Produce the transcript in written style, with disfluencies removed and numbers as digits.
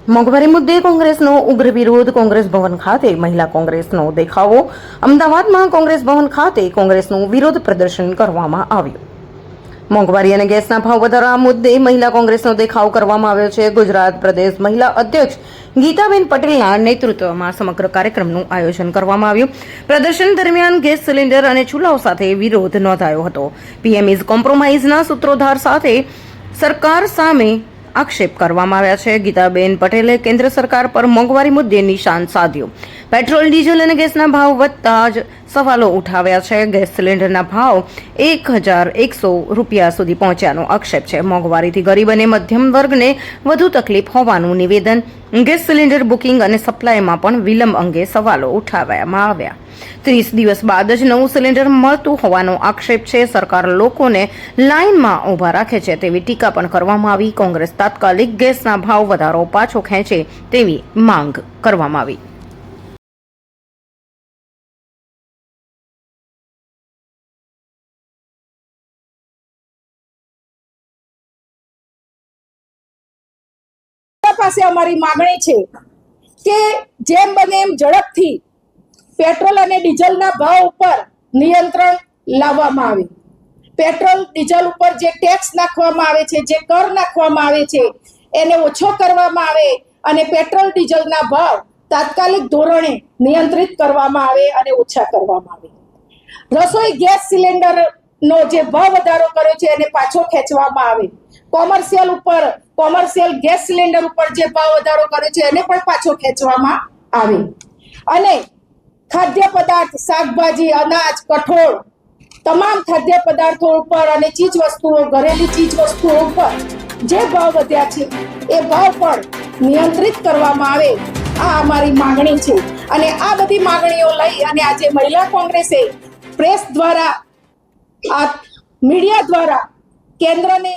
મોંઘવારી મુદ્દે કોંગ્રેસનો ઉગ્ર વિરોધ. કોંગ્રેસ ભવન ખાતે મહિલા કોંગ્રેસનો દેખાવો. અમદાવાદમાં કોંગ્રેસ ભવન ખાતે કોંગ્રેસનું વિરોધ પ્રદર્શન કરવામાં આવ્યું. મોંઘવારી અને ગેસના ભાવ વધારા મુદ્દે મહિલા કોંગ્રેસનો દેખાવ કરવામાં આવ્યો છે. ગુજરાત પ્રદેશ મહિલા અધ્યક્ષ ગીતાબેન પટેલના નેતૃત્વમાં સમગ્ર કાર્યક્રમનું આયોજન કરવામાં આવ્યું. પ્રદર્શન દરમિયાન ગેસ સિલિન્ડર અને ચૂલાઓ સાથે વિરોધ નોંધાયો હતો. પીએમ ઇઝ કોમ્પ્રોમાઇઝના સૂત્રોધાર સાથે સરકાર સામે આક્ષેપ કરવામાં આવ્યા છે. ગીતાબેન પટેલે કેન્દ્ર સરકાર પર મોંઘવારી મુદ્દે નિશાન સાધ્યું. પેટ્રોલ, ડીઝલ અને ગેસના ભાવ વધતા જ સવાલો ઉઠાવ્યા છે. ગેસ સિલિન્ડરના ભાવ 1,100 રૂપિયા સુધી પહોંચ્યાનો આક્ષેપ છે. મોંઘવારીથી ગરીબ અને મધ્યમ વર્ગને વધુ તકલીફ હોવાનું નિવેદન. ગેસ સિલિન્ડર બુકિંગ અને સપ્લાયમાં પણ વિલંબ અંગે સવાલો ઉઠાવવામાં આવ્યા. 30 દિવસ બાદ જ નવું સિલિન્ડર મળતું હોવાનો આક્ષેપ છે. સરકાર લોકોને લાઇનમાં ઊભા રાખે છે તેવી ટીકા પણ કરવામાં આવી. કોંગ્રેસ તાત્કાલિક ગેસના ભાવ વધારો પાછો ખેંચે તેવી માંગ કરવામાં આવી. પાસે અમારી માંગણી છે કે જેમ બને એમ ઝડપથી પેટ્રોલ અને ડીઝલના ભાવ ઉપર નિયંત્રણ લાવવામાં આવે. પેટ્રોલ ડીઝલ ઉપર જે ટેક્સ નાખવામાં આવે છે, જે કર નાખવામાં આવે છે, એને ઓછો કરવામાં આવે અને પેટ્રોલ ડીઝલના ભાવ તાત્કાલિક ધોરણે નિયંત્રિત કરવામાં આવે અને ઓછા કરવામાં આવે. રસોઈ ગેસ સિલિન્ડરનો જે ભાવ વધારો કર્યો છે એને પાછો ખેંચવામાં આવે. કોમર્શિયલ ગેસ સિલિન્ડર ઉપર જે ભાવ વધારો કર્યો છે એને પણ પાછો ખેંચવામાં આવે. અને ખાદ્ય પદાર્થ, શાકભાજી, અનાજ, કઠોળ, તમામ ખાદ્ય પદાર્થો ઉપર અને ચીજ વસ્તુઓ, ઘરેલી ચીજ વસ્તુઓ ઉપર જે ભાવ વધ્યા છે એ ભાવ પણ નિયંત્રિત કરવામાં આવે. આ અમારી માંગણી છે. અને આ બધી માંગણીઓ લઈ અને આજે મહિલા કોંગ્રેસે પ્રેસ દ્વારા, આ મીડિયા દ્વારા કેન્દ્રને